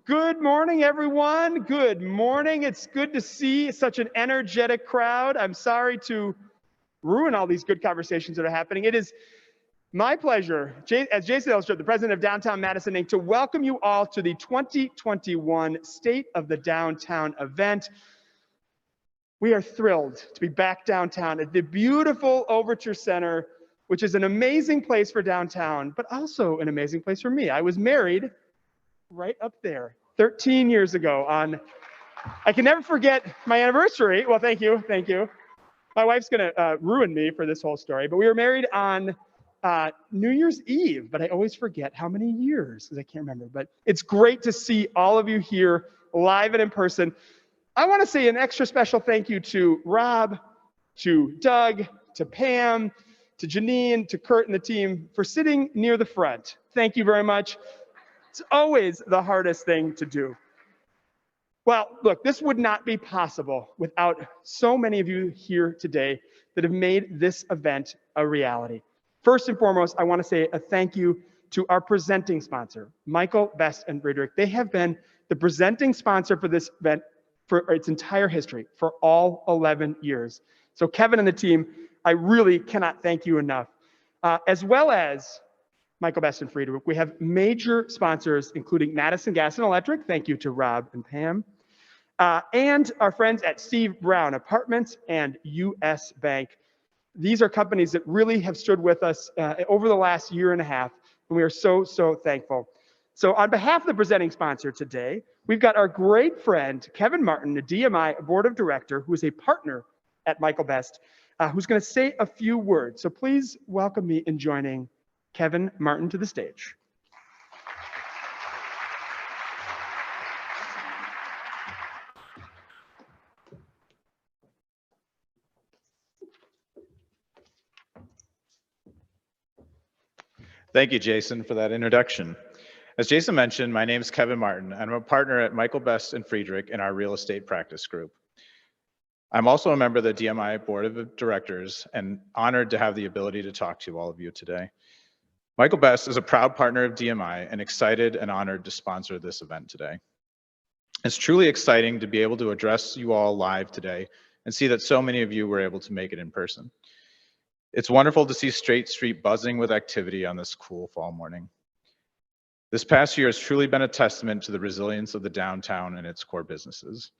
Good morning, everyone. Good morning. It's good to see such an energetic crowd. I'm sorry to ruin all these good conversations that are happening. It is my pleasure, as Jason illustrated, the president of Downtown Madison, Inc., to welcome you all to the 2021 State of the Downtown event. We are thrilled to be back downtown at the beautiful Overture Center, which is an amazing place for downtown, but also an amazing place for me. I was married right up there 13 years ago I can never forget my anniversary. Well, thank you. My wife's gonna ruin me for this whole story, but we were married on New Year's Eve, but I always forget how many years because I can't remember. But it's great to see all of you here live and in person. I want to say an extra special thank you to Rob, to Doug, to Pam, to Janine, to Kurt and the team for sitting near the front. Thank you very much. It's always the hardest thing to do. Well, look, this would not be possible without so many of you here today that have made this event a reality. First and foremost, I want to say a thank you to our presenting sponsor, Michael, Best, and Friedrich. They have been the presenting sponsor for this event for its entire history, for all 11 years. So Kevin and the team, I really cannot thank you enough. As well as Michael, Best, and Friedrich, we have major sponsors, including Madison Gas and Electric. Thank you to Rob and Pam. And our friends at Steve Brown Apartments and US Bank. These are companies that really have stood with us over the last year and a half, and we are so, so thankful. So on behalf of the presenting sponsor today, we've got our great friend, Kevin Martin, the DMI Board of Director, who is a partner at Michael Best, who's gonna say a few words. So please welcome me in joining Kevin Martin to the stage. Thank you, Jason, for that introduction. As Jason mentioned, my name is Kevin Martin, and I'm a partner at Michael Best and Friedrich in our real estate practice group. I'm also a member of the DMI Board of Directors and honored to have the ability to talk to all of you today. Michael Best is a proud partner of DMI and excited and honored to sponsor this event today. It's truly exciting to be able to address you all live today and see that so many of you were able to make it in person. It's wonderful to see State Street buzzing with activity on this cool fall morning. This past year has truly been a testament to the resilience of the downtown and its core businesses.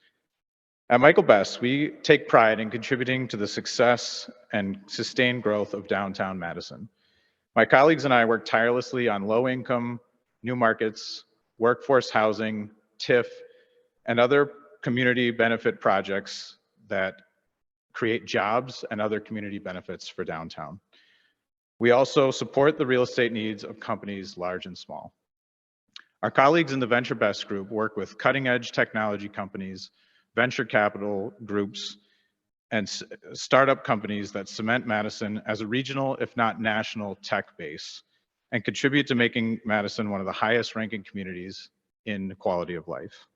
At Michael Best, we take pride in contributing to the success and sustained growth of downtown Madison. My colleagues and I work tirelessly on low-income, new markets, workforce housing, TIF, and other community benefit projects that create jobs and other community benefits for downtown. We also support the real estate needs of companies large and small. Our colleagues in the Venture Best group work with cutting-edge technology companies, venture capital groups, and startup companies that cement Madison as a regional, if not national, tech base and contribute to making Madison one of the highest ranking communities in quality of life.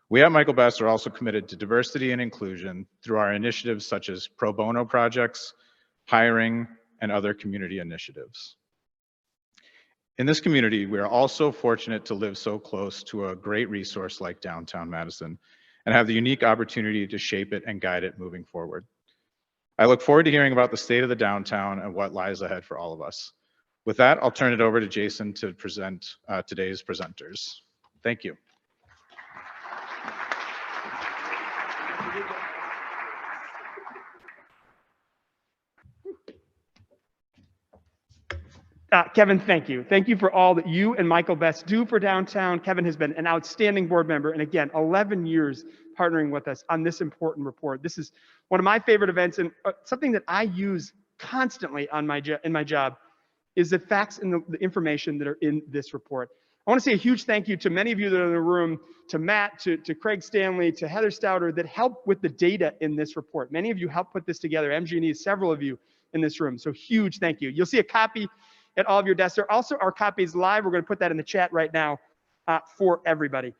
We at Michael Best are also committed to diversity and inclusion through our initiatives such as pro bono projects, hiring, and other community initiatives. In this community, we are also fortunate to live so close to a great resource like downtown Madison and have the unique opportunity to shape it and guide it moving forward. I look forward to hearing about the state of the downtown and what lies ahead for all of us. With that, I'll turn it over to Jason to present today's presenters. Thank you. Kevin, thank you. Thank you for all that you and Michael Best do for downtown. Kevin has been an outstanding board member, and again, 11 years partnering with us on this important report. This is one of my favorite events, and something that I use constantly on in my job is the facts and the information that are in this report. I want to say a huge thank you to many of you that are in the room, to Matt, to Craig Stanley, to Heather Stouter that helped with the data in this report. Many of you helped put this together. MG&E, several of you in this room, so huge thank you. You'll see a copy at all of your desks. There also are copies live. We're going to put that in the chat right now for everybody.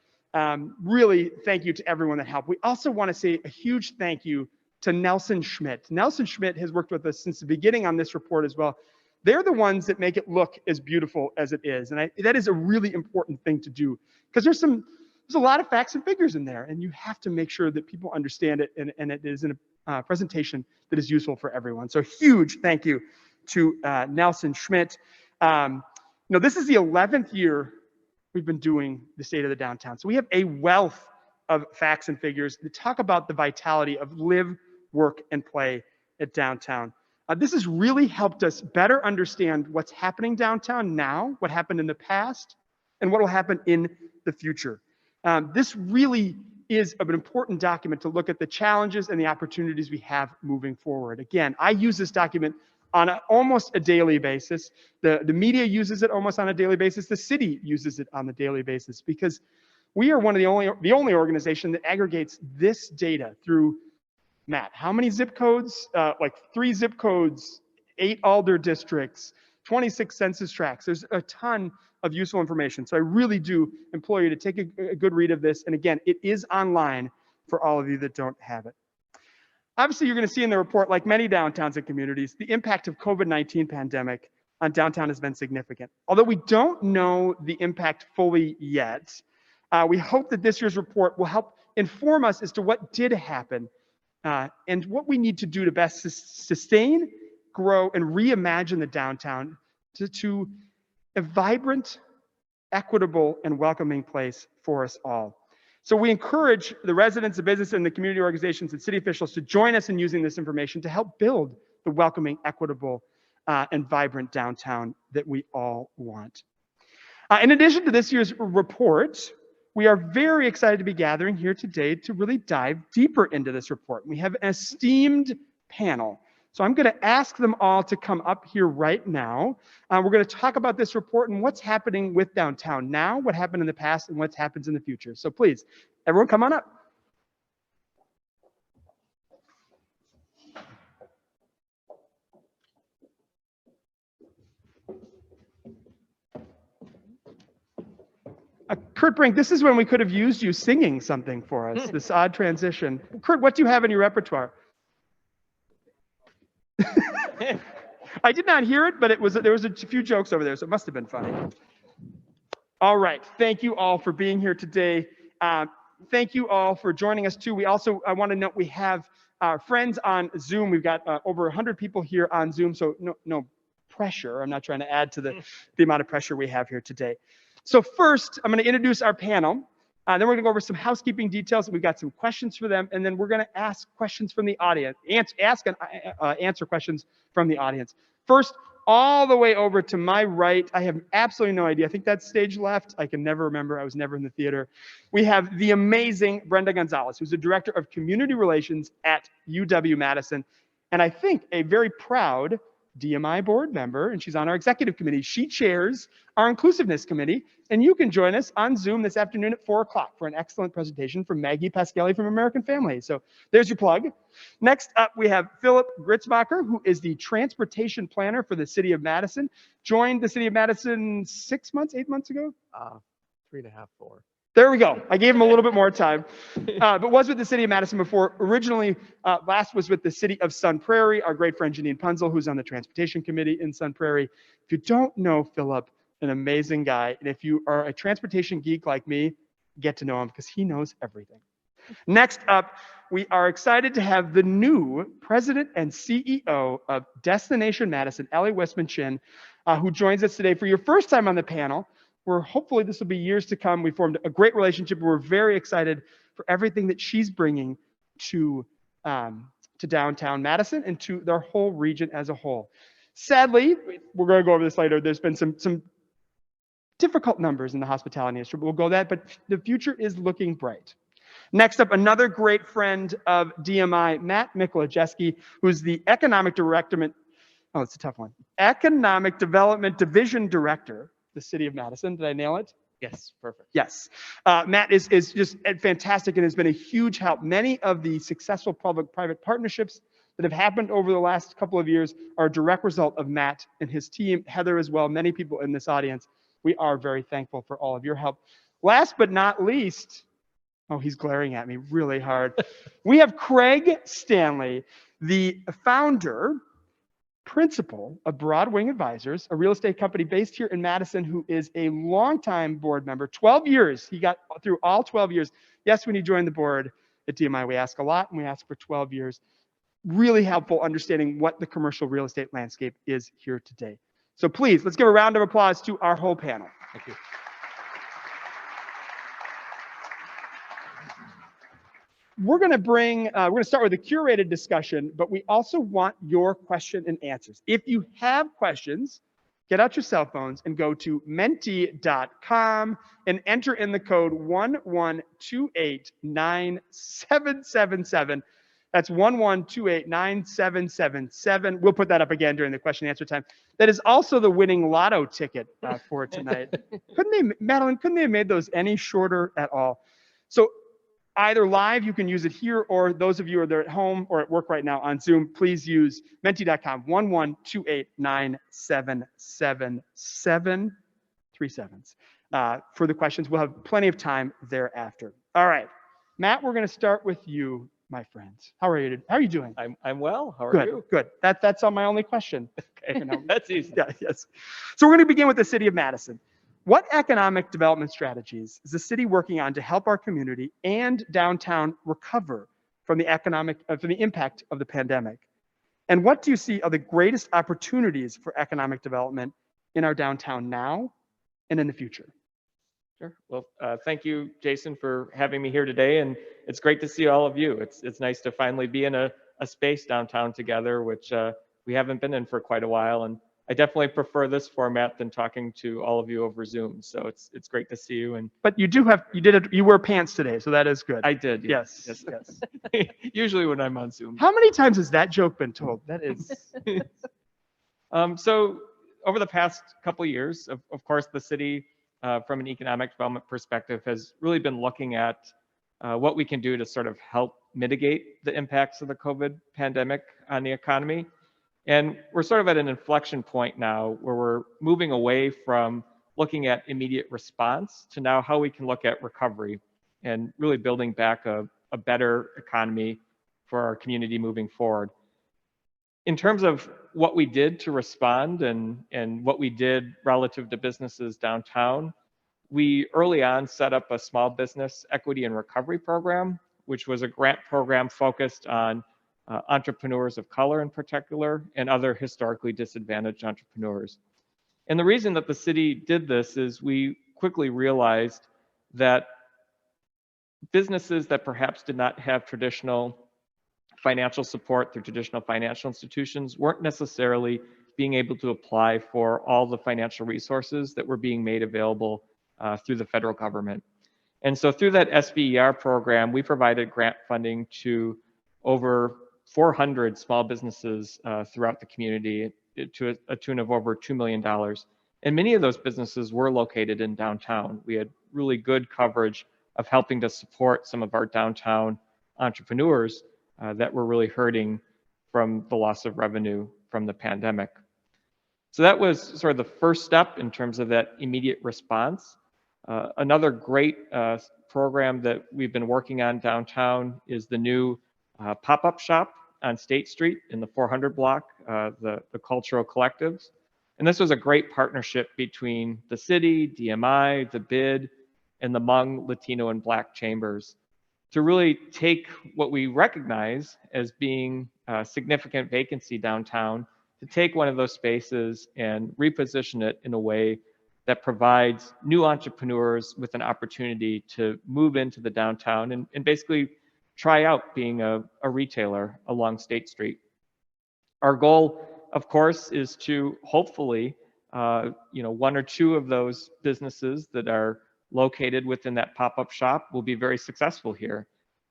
Really, thank you to everyone that helped. We also want to say a huge thank you to Nelson Schmidt. Nelson Schmidt has worked with us since the beginning on this report as well. They're the ones that make it look as beautiful as it is. And that is a really important thing to do because there's some there's a lot of facts and figures in there, and you have to make sure that people understand it and it is in a presentation that is useful for everyone. So huge thank you to Nelson Schmidt. This is the 11th year we've been doing the State of the Downtown. So we have a wealth of facts and figures that talk about the vitality of live, work, and play at downtown. This has really helped us better understand what's happening downtown now, what happened in the past, and what will happen in the future. This really is an important document to look at the challenges and the opportunities we have moving forward. Again, I use this document on almost a daily basis. The media uses it almost on a daily basis. The city uses it on a daily basis because we are one of the only organization that aggregates this data through Matt. How many zip codes? Like 3 zip codes, 8 Alder districts, 26 census tracts. There's a ton of useful information. So I really do implore you to take a good read of this. And again, it is online for all of you that don't have it. Obviously, you're going to see in the report, like many downtowns and communities, the impact of COVID-19 pandemic on downtown has been significant. Although we don't know the impact fully yet, we hope that this year's report will help inform us as to what did happen and what we need to do to best sustain, grow, and reimagine the downtown to a vibrant, equitable, and welcoming place for us all. So we encourage the residents, the business, and the community organizations and city officials to join us in using this information to help build the welcoming, equitable, and vibrant downtown that we all want. In addition to this year's report, we are very excited to be gathering here today to really dive deeper into this report. We have an esteemed panel. So I'm going to ask them all to come up here right now. We're going to talk about this report and what's happening with downtown now, what happened in the past, and what happens in the future. So please, everyone come on up. Kurt Brink, this is when we could have used you singing something for us, this odd transition. Kurt, what do you have in your repertoire? I did not hear it, but there was a few jokes over there, so it must have been funny. All right. Thank you all for being here today. Thank you all for joining us, too. I want to note we have friends on Zoom. We've got over 100 people here on Zoom, so no pressure. I'm not trying to add to the amount of pressure we have here today. So first, I'm going to introduce our panel. Then we're going to go over some housekeeping details. We've got some questions for them, and then we're going to ask questions from the audience, answer questions from the audience. First, all the way over to my right, I have absolutely no idea. I think that's stage left. I can never remember. I was never in the theater. We have the amazing Brenda Gonzalez, who's the Director of Community Relations at UW-Madison, and I think a very proud DMI board member, and she's on our executive committee. She chairs our inclusiveness committee, and you can join us on Zoom this afternoon at 4 o'clock for an excellent presentation from Maggie Pasquelli from American Family. So there's your plug. Next up, we have Philip Gritzbacher, who is the transportation planner for the city of Madison. Joined the city of Madison 8 months ago? 3.5, 4. There we go. I gave him a little bit more time, but was with the city of Madison before. Originally, last was with the city of Sun Prairie, our great friend Janine Punzel, who's on the transportation committee in Sun Prairie. If you don't know Philip, an amazing guy, and if you are a transportation geek like me, get to know him because he knows everything. Next up, we are excited to have the new president and CEO of Destination Madison, Ellie Westman, who joins us today for your first time on the panel. Hopefully this will be years to come. We formed a great relationship. We're very excited for everything that she's bringing to downtown Madison and to their whole region as a whole. Sadly, we're going to go over this later. There's been some difficult numbers in the hospitality industry, but we'll go that. But the future is looking bright. Next up, another great friend of DMI, Matt Mikolajeski, who's the Economic Development Division Director, the city of Madison. Did I nail it? Yes, perfect. Yes. Matt is just fantastic and has been a huge help. Many of the successful public-private partnerships that have happened over the last couple of years are a direct result of Matt and his team, Heather as well, many people in this audience. We are very thankful for all of your help. Last but not least, oh, he's glaring at me really hard. We have Craig Stanley, the founder, principal of Broadwing Advisors, a real estate company based here in Madison, who is a longtime board member, 12 years. He got through all 12 years. Yes, when he joined the board at DMI, we ask a lot, and we ask for 12 years. Really helpful understanding what the commercial real estate landscape is here today. So please, let's give a round of applause to our whole panel. Thank you. We're going to start with a curated discussion, but we also want your question and answers. If you have questions, get out your cell phones and go to menti.com and enter in the code 11289777. That's 11289777. We'll put that up again during the question and answer time. That is also the winning lotto ticket for tonight. Madeline, couldn't they have made those any shorter at all? So either live, you can use it here, or those of you who are there at home or at work right now on Zoom, please use menti.com, 11289777, 3 sevens. For the questions, we'll have plenty of time thereafter. All right, Matt, we're going to start with you, my friend. How are you? How are you doing? I'm well. How are Good, you? good. That's on my only question. Okay. That's easy. Yeah, yes. So we're going to begin with the city of Madison. What economic development strategies is the city working on to help our community and downtown recover from the impact of the pandemic? And what do you see are the greatest opportunities for economic development in our downtown now and in the future? Sure. Well, thank you, Jason, for having me here today. And it's great to see all of you. It's nice to finally be in a space downtown together, which we haven't been in for quite a while. And I definitely prefer this format than talking to all of you over Zoom. So it's great to see you. And but you wear pants today, so that is good. I did. Yes. Usually when I'm on Zoom. How many times has that joke been told? That is. So over the past couple of years, of course, the city, from an economic development perspective, has really been looking at what we can do to sort of help mitigate the impacts of the COVID pandemic on the economy. And we're sort of at an inflection point now where we're moving away from looking at immediate response to now how we can look at recovery and really building back a better economy for our community moving forward. In terms of what we did to respond and what we did relative to businesses downtown, we early on set up a small business equity and recovery program, which was a grant program focused on entrepreneurs of color in particular, and other historically disadvantaged entrepreneurs. And the reason that the city did this is we quickly realized that businesses that perhaps did not have traditional financial support through traditional financial institutions weren't necessarily being able to apply for all the financial resources that were being made available through the federal government. And so through that SBER program, we provided grant funding to over 400 small businesses throughout the community to a tune of over $2 million. And many of those businesses were located in downtown. We had really good coverage of helping to support some of our downtown entrepreneurs that were really hurting from the loss of revenue from the pandemic. So that was sort of the first step in terms of that immediate response. Another great program that we've been working on downtown is the new pop-up shop on State Street in the 400 block, the Cultural Collectives. And this was a great partnership between the city, DMI, the BID, and the Hmong, Latino, and Black chambers to really take what we recognize as being a significant vacancy downtown, to take one of those spaces and reposition it in a way that provides new entrepreneurs with an opportunity to move into the downtown and basically try out being a retailer along State Street. Our goal, of course, is to hopefully, one or two of those businesses that are located within that pop-up shop will be very successful here.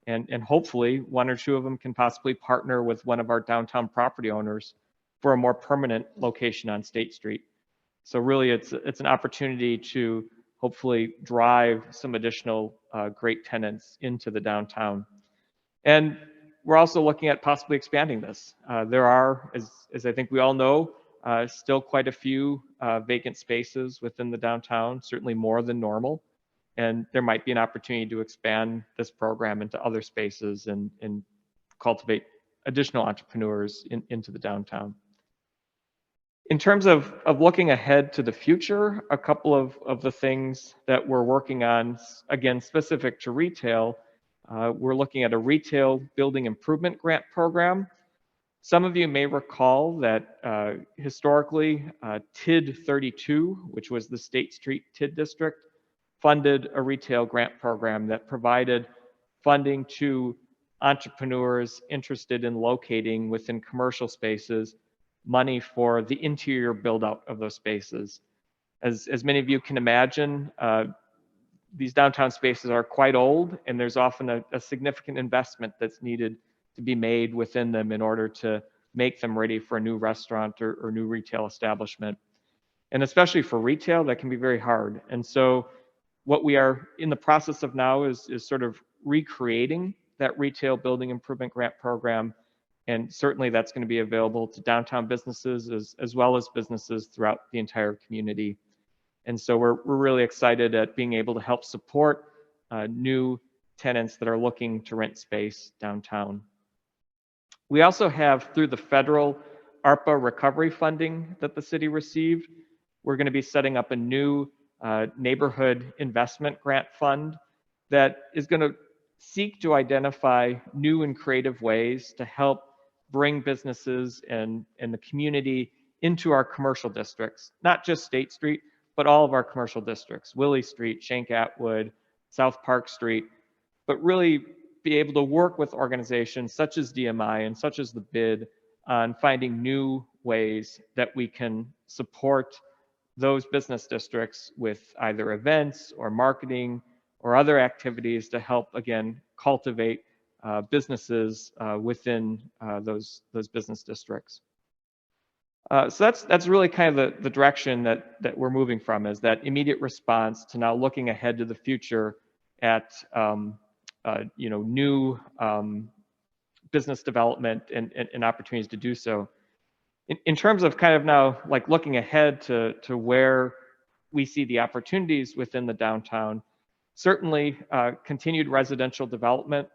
And hopefully one or two of them can possibly partner with one of our downtown property owners for a more permanent location on State Street. So really it's an opportunity to hopefully drive some additional great tenants into the downtown. And we're also looking at possibly expanding this. There are, as I think we all know, still quite a few vacant spaces within the downtown, certainly more than normal. And there might be an opportunity to expand this program into other spaces and cultivate additional entrepreneurs into the downtown. In terms of looking ahead to the future, a couple of the things that we're working on, again, specific to retail, we're looking at a retail building improvement grant program. Some of you may recall that historically, TID 32, which was the State Street TID district, funded a retail grant program that provided funding to entrepreneurs interested in locating within commercial spaces money for the interior build out of those spaces. As many of you can imagine, these downtown spaces are quite old, and there's often a significant investment that's needed to be made within them in order to make them ready for a new restaurant or new retail establishment. And especially for retail, that can be very hard. And so what we are in the process of now is sort of recreating that retail building improvement grant program. And certainly that's going to be available to downtown businesses as well as businesses throughout the entire community. And so we're really excited at being able to help support new tenants that are looking to rent space downtown. We also have, through the federal ARPA recovery funding that the city received, we're going to be setting up a new neighborhood investment grant fund that is going to seek to identify new and creative ways to help bring businesses and the community into our commercial districts, not just State Street, but all of our commercial districts, Willie Street, Shank-Atwood, South Park Street, but really be able to work with organizations such as DMI and such as the BID on finding new ways that we can support those business districts with either events or marketing or other activities to help, again, cultivate businesses within those business districts. So that's really kind of the direction that we're moving from, is that immediate response to now looking ahead to the future at new business development and opportunities to do so. In terms of kind of now like looking ahead to where we see the opportunities within the downtown, certainly continued residential development.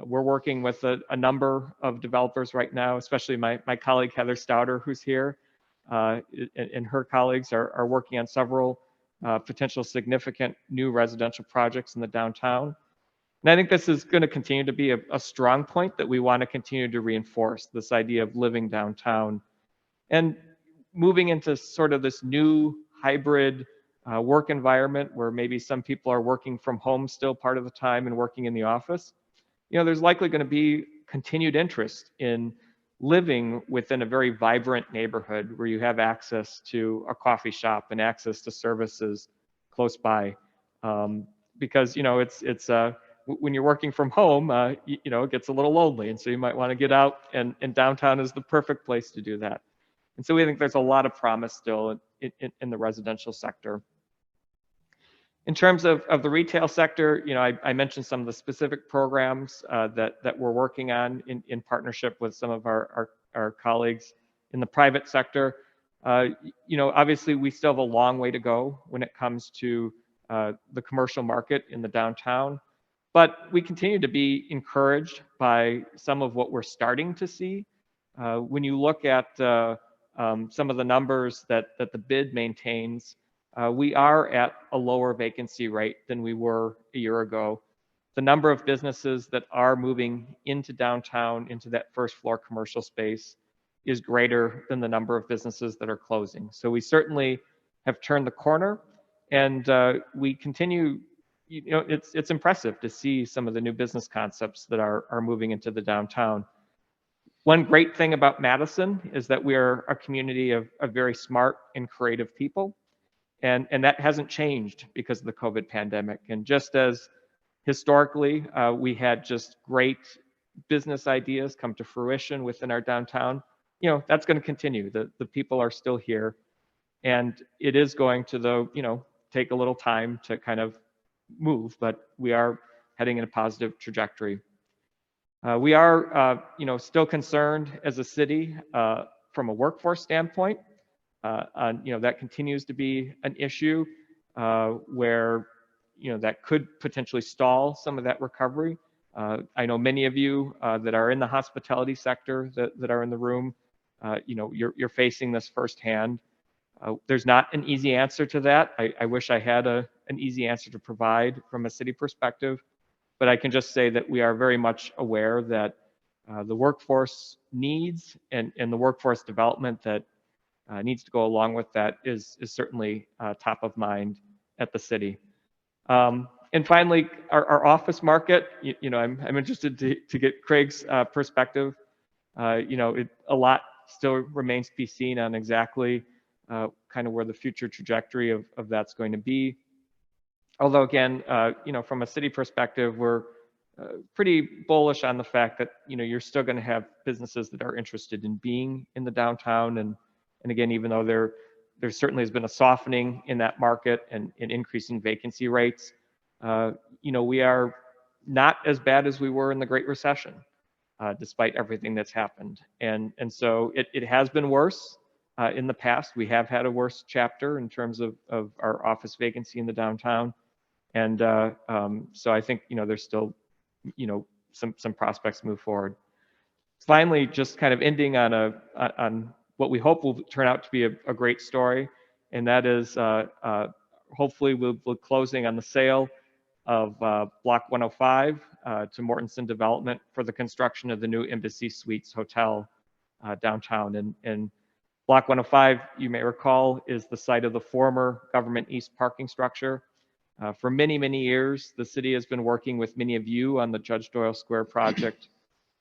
We're working with a number of developers right now, especially my colleague Heather Stouter, who's here, and her colleagues are working on several potential significant new residential projects in the downtown. And I think this is going to continue to be a strong point that we want to continue to reinforce, this idea of living downtown and moving into sort of this new hybrid work environment where maybe some people are working from home still part of the time and working in the office. There's likely going to be continued interest in living within a very vibrant neighborhood where you have access to a coffee shop and access to services close by. Because it's when you're working from home, it gets a little lonely, and so you might want to get out, and downtown is the perfect place to do that. And so we think there's a lot of promise still in the residential sector. In terms of the retail sector, I mentioned some of the specific programs that we're working on in partnership with some of our colleagues in the private sector. Obviously we still have a long way to go when it comes to the commercial market in the downtown, but we continue to be encouraged by some of what we're starting to see. When you look at some of the numbers that the BID maintains, we are at a lower vacancy rate than we were a year ago. The number of businesses that are moving into downtown, into that first floor commercial space, is greater than the number of businesses that are closing. So we certainly have turned the corner, and we continue, it's impressive to see some of the new business concepts that are moving into the downtown. One great thing about Madison is that we are a community of very smart and creative people. And that hasn't changed because of the COVID pandemic. And just as historically, we had just great business ideas come to fruition within our downtown, that's going to continue. The people are still here. And it is going to, though, take a little time to kind of move, but we are heading in a positive trajectory. We are, still concerned as a city from a workforce standpoint. That continues to be an issue where, that could potentially stall some of that recovery. I know many of you that are in the hospitality sector that are in the room you're facing this firsthand. There's not an easy answer to that. I wish I had an easy answer to provide from a city perspective, but I can just say that we are very much aware that the workforce needs and the workforce development that needs to go along with that is certainly top of mind at the city. And finally, our office market, I'm interested to get Craig's perspective. A lot still remains to be seen on exactly kind of where the future trajectory of that's going to be. Although again, from a city perspective, we're pretty bullish on the fact that you're still going to have businesses that are interested in being in the downtown, and again, even though there certainly has been a softening in that market and increasing vacancy rates, we are not as bad as we were in the Great Recession, despite everything that's happened, and so it has been worse in the past. We have had a worse chapter in terms of our office vacancy in the downtown, and so I think there's still some prospects to move forward. Finally, just kind of ending on what we hope will turn out to be a great story, and that is hopefully we'll be closing on the sale of Block 105 to Mortensen Development for the construction of the new Embassy Suites Hotel downtown. And Block 105, you may recall, is the site of the former Government East parking structure. For many, many years, the city has been working with many of you on the Judge Doyle Square project.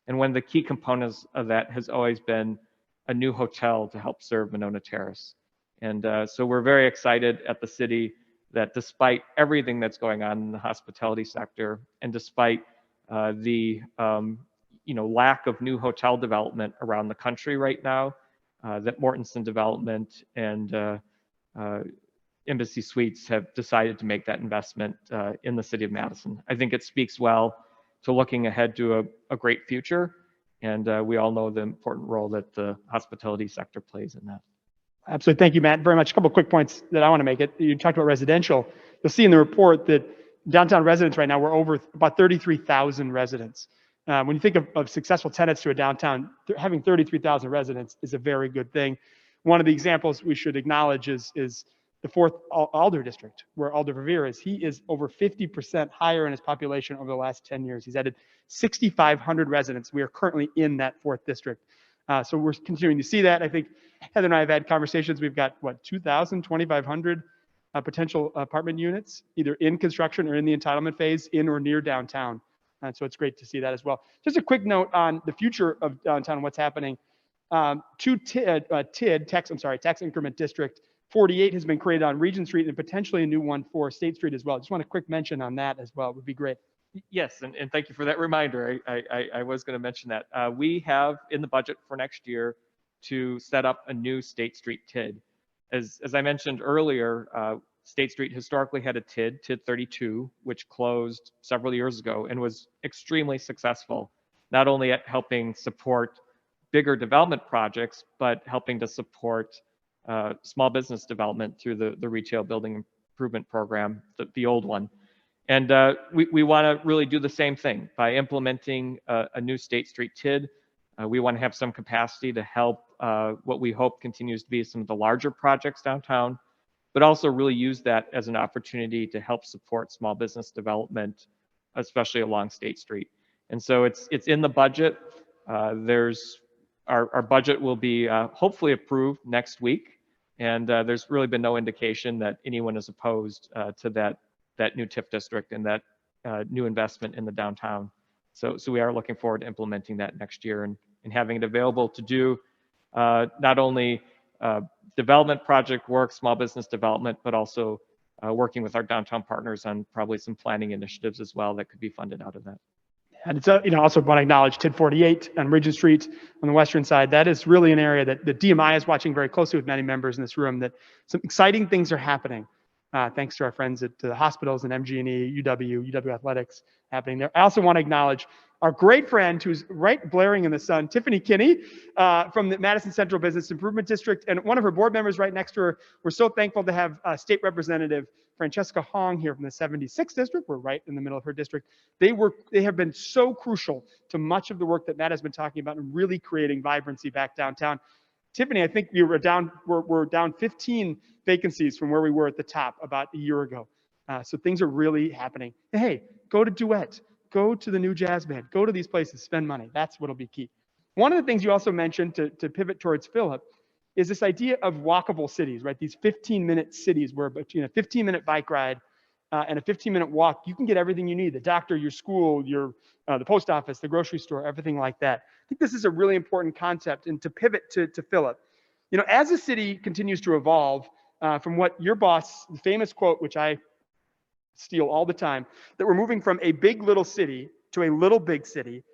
And one of the key components of that has always been a new hotel to help serve Monona Terrace. And so we're very excited at the city that despite everything that's going on in the hospitality sector, and despite the lack of new hotel development around the country right now, that Mortensen Development and Embassy Suites have decided to make that investment in the city of Madison. I think it speaks well to looking ahead to a great future, and we all know the important role that the hospitality sector plays in that. Absolutely. Thank you, Matt, very much. A couple of quick points that I want to make. You talked about residential. You'll see in the report that downtown residents right now, we're over about 33,000 residents. When you think of successful tenants to a downtown, having 33,000 residents is a very good thing. One of the examples we should acknowledge is the 4th Alder District, where Alder Verveer is. He is over 50% higher in his population over the last 10 years. He's added 6,500 residents. We are currently in that 4th district. So we're continuing to see that. I think Heather and I have had conversations. We've got, 2,000, 2,500 potential apartment units, either in construction or in the entitlement phase, in or near downtown. And so it's great to see that as well. Just a quick note on the future of downtown and what's happening. Tax Increment District 48 has been created on Regent Street, and potentially a new one for State Street as well. Just want a quick mention on that as well. It would be great. Yes, and thank you for that reminder. I was going to mention that. We have in the budget for next year to set up a new State Street TID. As I mentioned earlier, State Street historically had a TID 32, which closed several years ago and was extremely successful, not only at helping support bigger development projects, but helping to support small business development through the retail building improvement program, the old one. And we want to really do the same thing by implementing a new State Street TID. We want to have some capacity to help what we hope continues to be some of the larger projects downtown, but also really use that as an opportunity to help support small business development, especially along State Street. And so it's in the budget. Our budget will be hopefully approved next week. And there's really been no indication that anyone is opposed to that new TIF district and that new investment in the downtown. So we are looking forward to implementing that next year and having it available to do not only development project work, small business development, but also working with our downtown partners on probably some planning initiatives as well that could be funded out of that. And it's also want to acknowledge TID 48 on Regent Street on the western side. That is really an area that the DMI is watching very closely with many members in this room, that some exciting things are happening. Thanks to our friends at the hospitals and MG&E, UW Athletics happening there. I also want to acknowledge our great friend who's right blaring in the sun, Tiffany Kinney from the Madison Central Business Improvement District, and one of her board members right next to her. We're so thankful to have State Representative Francesca Hong here from the 76th District. We're right in the middle of her district. They have been so crucial to much of the work that Matt has been talking about and really creating vibrancy back downtown. Tiffany, I think we're down 15 vacancies from where we were at the top about a year ago. So things are really happening. Hey, go to Duet, go to the new jazz band, go to these places, spend money. That's what'll be key. One of the things you also mentioned to pivot towards Philip is this idea of walkable cities, right? These 15-minute cities where between a 15-minute bike ride and a 15-minute walk, you can get everything you need: the doctor, your school, the post office, the grocery store, everything like that. I think this is a really important concept. And to pivot to Philip, as a city continues to evolve, from what your boss, the famous quote, which I steal all the time, that we're moving from a big little city to a little big city,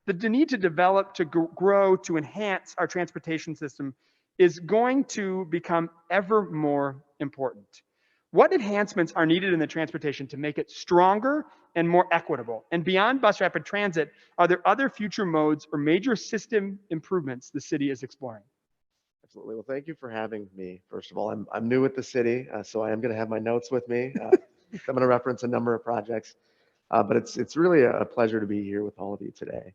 the need to develop, to grow, to enhance our transportation system is going to become ever more important. What enhancements are needed in the transportation to make it stronger and more equitable? And beyond bus rapid transit, are there other future modes or major system improvements the city is exploring? Absolutely. Well, thank you for having me. First of all, I'm new at the city, so I am going to have my notes with me. I'm going to reference a number of projects, but it's really a pleasure to be here with all of you today.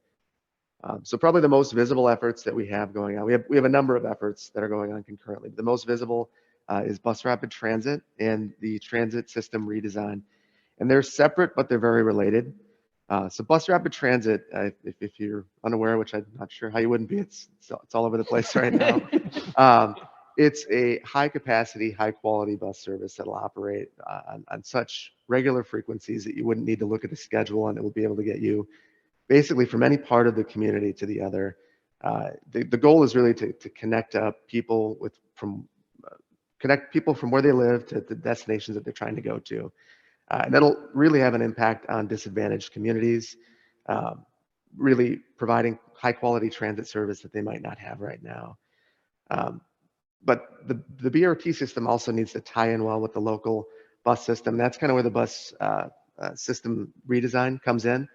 So probably the most visible efforts that we have going on, we have a number of efforts that are going on concurrently. The most visible is bus rapid transit and the transit system redesign. And they're separate, but they're very related. So bus rapid transit, if you're unaware, which I'm not sure how you wouldn't be, it's all over the place right now. It's a high capacity, high quality bus service that'll operate on such regular frequencies that you wouldn't need to look at the schedule, and it will be able to get you basically from any part of the community to the other. The goal is really to connect people connect people from where they live to the destinations that they're trying to go to. And that'll really have an impact on disadvantaged communities, really providing high quality transit service that they might not have right now. But the BRT system also needs to tie in well with the local bus system. That's kind of where the bus system redesign comes in.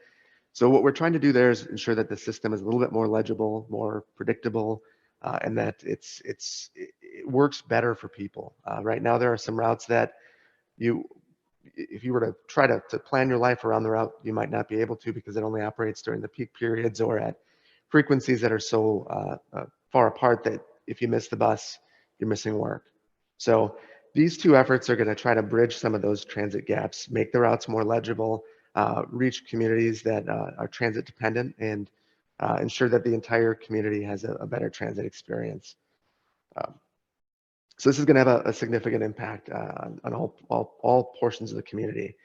So what we're trying to do there is ensure that the system is a little bit more legible, more predictable, and that it works better for people. Right now, there are some routes that if you were to try to plan your life around the route, you might not be able to, because it only operates during the peak periods or at frequencies that are so far apart that if you miss the bus, you're missing work. So these two efforts are going to try to bridge some of those transit gaps, make the routes more legible, reach communities that are transit dependent, and ensure that the entire community has a better transit experience. So this is going to have a significant impact on all portions of the community.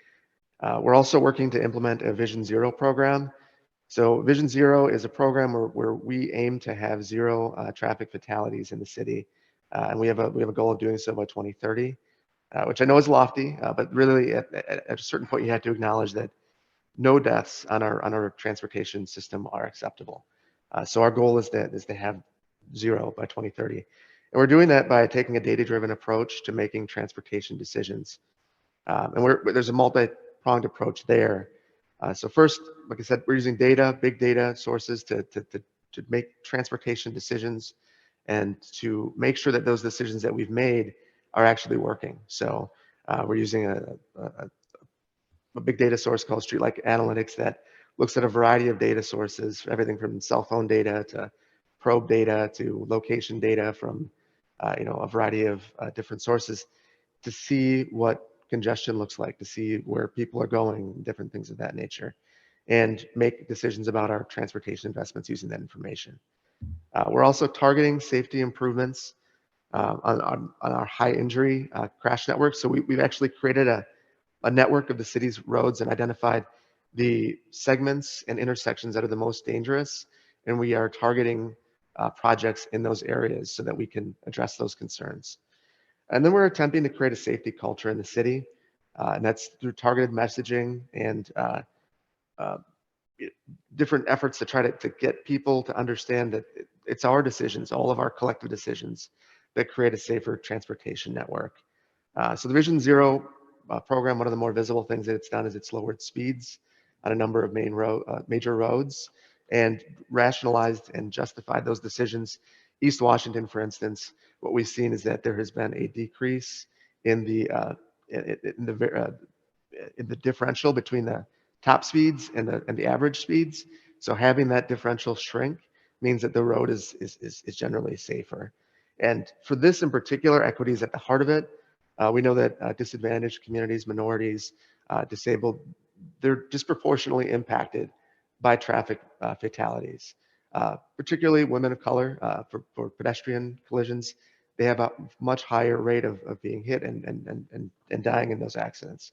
We're also working to implement a Vision Zero program. So Vision Zero is a program where we aim to have zero traffic fatalities in the city, and we have a goal of doing so by 2030, which I know is lofty, but really at a certain point you have to acknowledge that no deaths on our transportation system are acceptable. So our goal is to have zero by 2030. And we're doing that by taking a data-driven approach to making transportation decisions. And there's a multi-pronged approach there. So first, like I said, we're using data, big data sources to make transportation decisions and to make sure that those decisions that we've made are actually working. So we're using a big data source called Streetlight Analytics that looks at a variety of data sources, everything from cell phone data to probe data to location data from a variety of different sources to see what congestion looks like, to see where people are going, different things of that nature, and make decisions about our transportation investments using that information. We're also targeting safety improvements on our high injury crash network. So we've actually created a network of the city's roads and identified the segments and intersections that are the most dangerous, and we are targeting projects in those areas so that we can address those concerns. And then we're attempting to create a safety culture in the city, and that's through targeted messaging and different efforts to try to get people to understand that it's our decisions, all of our collective decisions, that create a safer transportation network. So the Vision Zero program, one of the more visible things that it's done is it's lowered speeds on a number of major roads and rationalized and justified those decisions. East Washington, for instance, what we've seen is that there has been a decrease in the differential between the top speeds and the average speeds. So having that differential shrink means that the road is generally safer. And for this in particular, equity is at the heart of it. We know that disadvantaged communities, minorities, disabled, they're disproportionately impacted by traffic fatalities, particularly women of color. For pedestrian collisions, they have a much higher rate of being hit and dying in those accidents.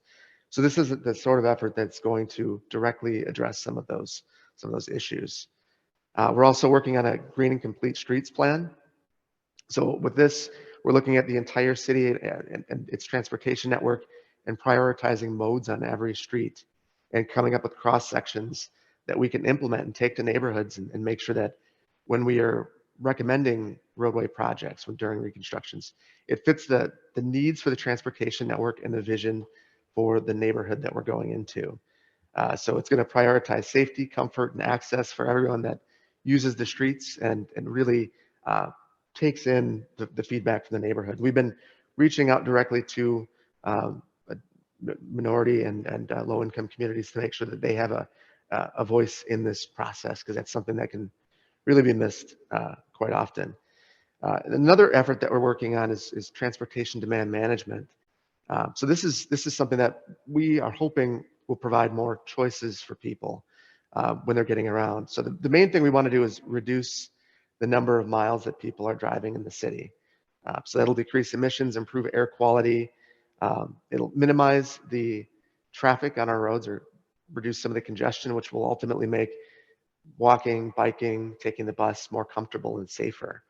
So this is the sort of effort that's going to directly address some of those issues. We're also working on a green and complete streets plan. So with this, we're looking at the entire city and its transportation network and prioritizing modes on every street and coming up with cross sections that we can implement and take to neighborhoods and make sure that when we are recommending roadway projects during reconstructions, it fits the needs for the transportation network and the vision for the neighborhood that we're going into. So it's going to prioritize safety, comfort, and access for everyone that uses the streets and really takes in the feedback from the neighborhood. We've been reaching out directly to minority and low-income communities to make sure that they have a voice in this process, because that's something that can really be missed quite often. Another effort that we're working on is transportation demand management. So this is something that we are hoping will provide more choices for people when they're getting around. So the main thing we want to do is reduce the number of miles that people are driving in the city. So that'll decrease emissions, improve air quality. It'll minimize the traffic on our roads or reduce some of the congestion, which will ultimately make walking, biking, taking the bus more comfortable and safer.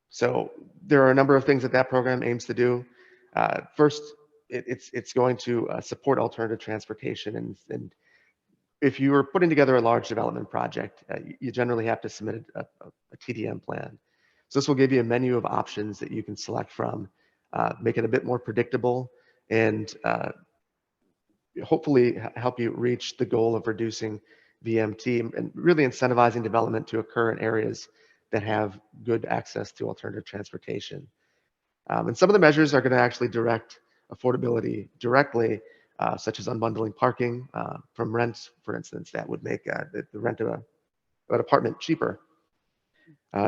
So there are a number of things that program aims to do. First, it's going to support alternative transportation, and if you are putting together a large development project, you generally have to submit a TDM plan. So this will give you a menu of options that you can select from, make it a bit more predictable, and hopefully help you reach the goal of reducing VMT and really incentivizing development to occur in areas that have good access to alternative transportation. And some of the measures are going to actually direct affordability directly, such as unbundling parking from rent, for instance. That would make the rent of an apartment cheaper.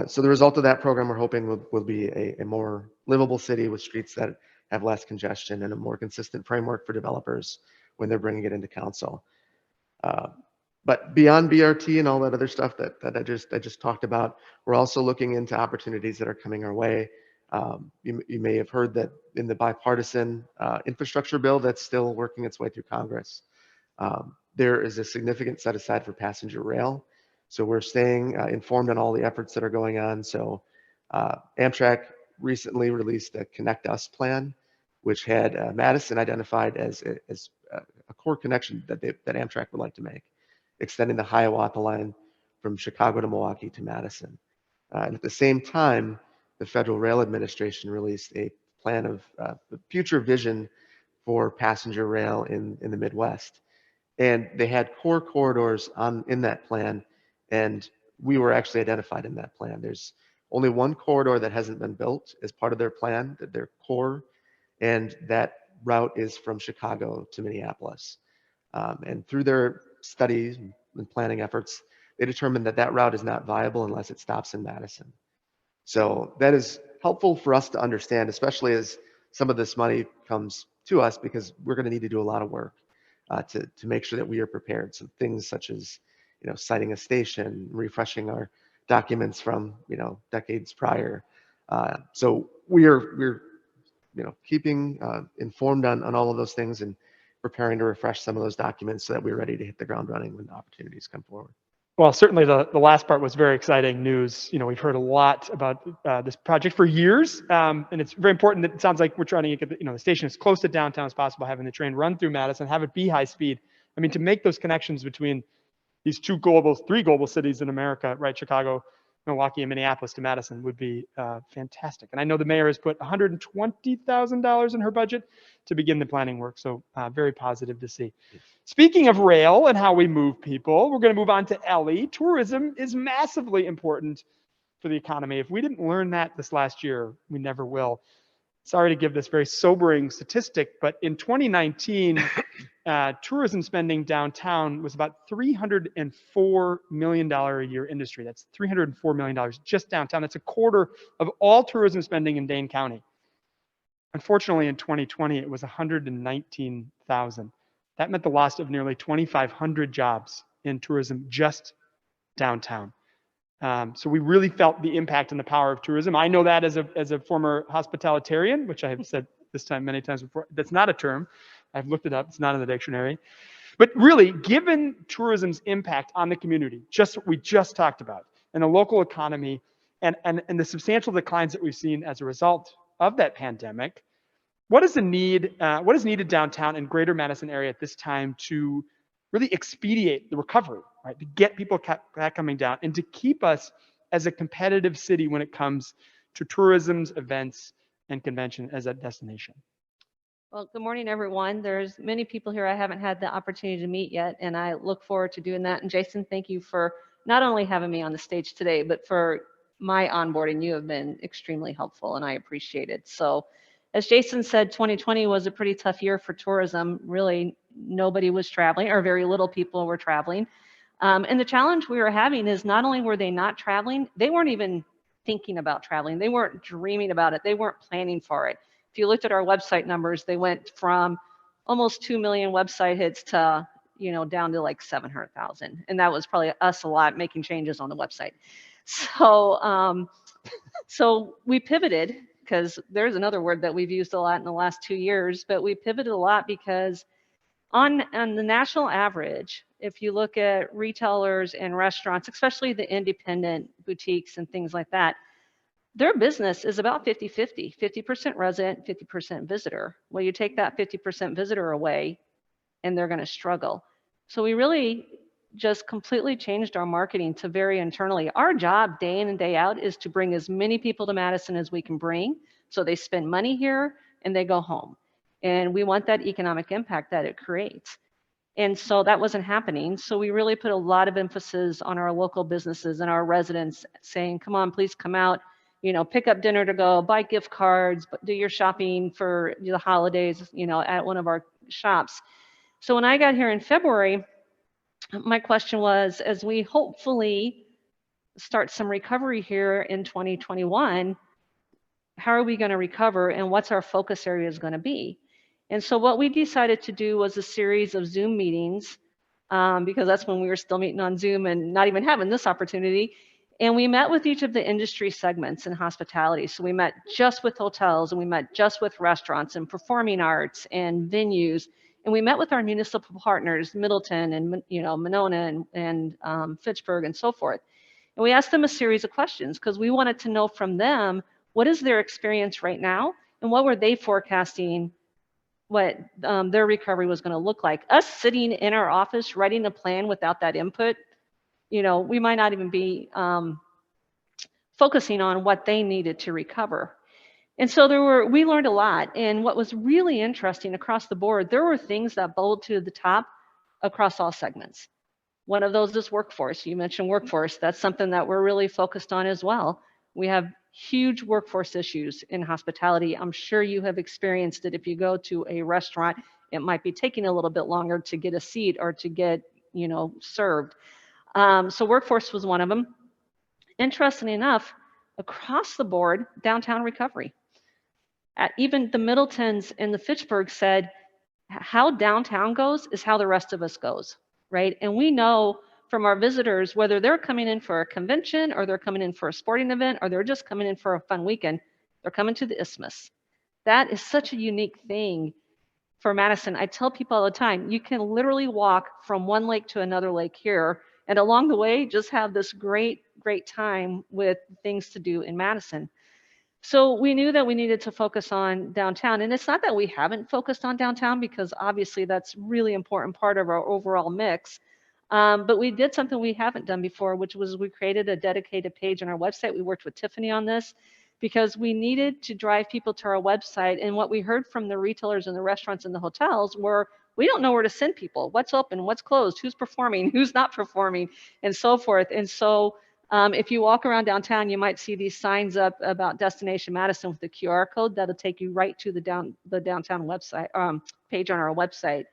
So the result of that program, we're hoping, will be a more livable city with streets that have less congestion and a more consistent framework for developers when they're bringing it into council. But beyond BRT and all that other stuff that I just talked about, we're also looking into opportunities that are coming our way. You may have heard that in the bipartisan infrastructure bill that's still working its way through Congress, there is a significant set aside for passenger rail. So we're staying informed on all the efforts that are going on. So Amtrak recently released a Connect Us plan, which had Madison identified as a core connection that Amtrak would like to make, extending the Hiawatha line from Chicago to Milwaukee to Madison. And at the same time, the Federal Rail Administration released a plan of the future vision for passenger rail in the Midwest. And they had core corridors in that plan, and we were actually identified in that plan. There's only one corridor that hasn't been built as part of their plan, their core, and that route is from Chicago to Minneapolis. And through their studies and planning efforts, they determined that route is not viable unless it stops in Madison. So that is helpful for us to understand, especially as some of this money comes to us, because we're going to need to do a lot of work to make sure that we are prepared. So things such as, citing a station, refreshing our documents from, decades prior. So we're keeping informed on all of those things and preparing to refresh some of those documents so that we're ready to hit the ground running when the opportunities come forward. Well, certainly the last part was very exciting news. We've heard a lot about this project for years, and it's very important that it sounds like we're trying to get the station as close to downtown as possible, having the train run through Madison, have it be high speed. I mean, to make those connections between these three global cities in America, right? Chicago, Milwaukee, and Minneapolis to Madison would be fantastic. And I know the mayor has put $120,000 in her budget to begin the planning work. So very positive to see. Speaking of rail and how we move people, we're going to move on to Ellie. Tourism is massively important for the economy. If we didn't learn that this last year, we never will. Sorry to give this very sobering statistic, but in 2019, tourism spending downtown was about $304 million a year industry. That's $304 million just downtown. That's a quarter of all tourism spending in Dane County. Unfortunately, in 2020, it was 119,000. That meant the loss of nearly 2,500 jobs in tourism just downtown. So we really felt the impact and the power of tourism. I know that as a former hospitalitarian, which I have said this time many times before. That's not a term. I've looked it up. It's not in the dictionary. But really, given tourism's impact on the community, just what we just talked about, and the local economy, and the substantial declines that we've seen as a result of that pandemic, what is needed downtown and greater Madison area at this time to really expedite the recovery, right? To get people back coming down and to keep us as a competitive city when it comes to tourism's events and convention as a destination. Well, good morning, everyone. There's many people here I haven't had the opportunity to meet yet, and I look forward to doing that. And Jason, thank you for not only having me on the stage today, but for my onboarding. You have been extremely helpful, and I appreciate it. So, as Jason said, 2020 was a pretty tough year for tourism. Really, nobody was traveling, or very little people were traveling. And the challenge we were having is not only were they not traveling, they weren't even thinking about traveling. They weren't dreaming about it. They weren't planning for it. If you looked at our website numbers, they went from almost 2 million website hits to, down to like 700,000. And that was probably us a lot making changes on the website. So, so we pivoted, because there's another word that we've used a lot in the last 2 years, but we pivoted a lot because on the national average, if you look at retailers and restaurants, especially the independent boutiques and things like that, their business is about 50-50, 50% resident, 50% visitor. Well, you take that 50% visitor away and they're going to struggle. So we really just completely changed our marketing to very internally. Our job day in and day out is to bring as many people to Madison as we can bring, so they spend money here and they go home. And we want that economic impact that it creates. And so that wasn't happening. So we really put a lot of emphasis on our local businesses and our residents saying, come on, please come out, pick up dinner to go, buy gift cards, do your shopping for the holidays, at one of our shops. So when I got here in February, my question was, as we hopefully start some recovery here in 2021, how are we going to recover and what's our focus areas going to be? And so what we decided to do was a series of Zoom meetings, because that's when we were still meeting on Zoom and not even having this opportunity. And we met with each of the industry segments in hospitality. So we met just with hotels, and we met just with restaurants and performing arts and venues. And we met with our municipal partners, Middleton and Monona and Fitchburg and so forth. And we asked them a series of questions because we wanted to know from them, what is their experience right now? And what were they forecasting what their recovery was going to look like? Us sitting in our office writing a plan without that input, we might not even be focusing on what they needed to recover. And so we learned a lot. And what was really interesting across the board, there were things that bubbled to the top across all segments. One of those is workforce. You mentioned workforce. That's something that we're really focused on as well. We have huge workforce issues in hospitality. I'm sure you have experienced it. If you go to a restaurant, it might be taking a little bit longer to get a seat or to get, served. So workforce was one of them. Interestingly enough, across the board, downtown recovery. Even the Middletons and the Fitchburg said, how downtown goes is how the rest of us goes, right? And we know from our visitors, whether they're coming in for a convention or they're coming in for a sporting event or they're just coming in for a fun weekend, they're coming to the Isthmus. That is such a unique thing for Madison. I tell people all the time, you can literally walk from one lake to another lake here, and along the way, just have this great, great time with things to do in Madison. So we knew that we needed to focus on downtown. And it's not that we haven't focused on downtown, because obviously that's really important part of our overall mix. But we did something we haven't done before, which was we created a dedicated page on our website. We worked with Tiffany on this because we needed to drive people to our website. And what we heard from the retailers and the restaurants and the hotels were, we don't know where to send people. What's open, what's closed, who's performing, who's not performing, and so forth. And so if you walk around downtown, you might see these signs up about Destination Madison with the QR code that'll take you right to the downtown website page on our website.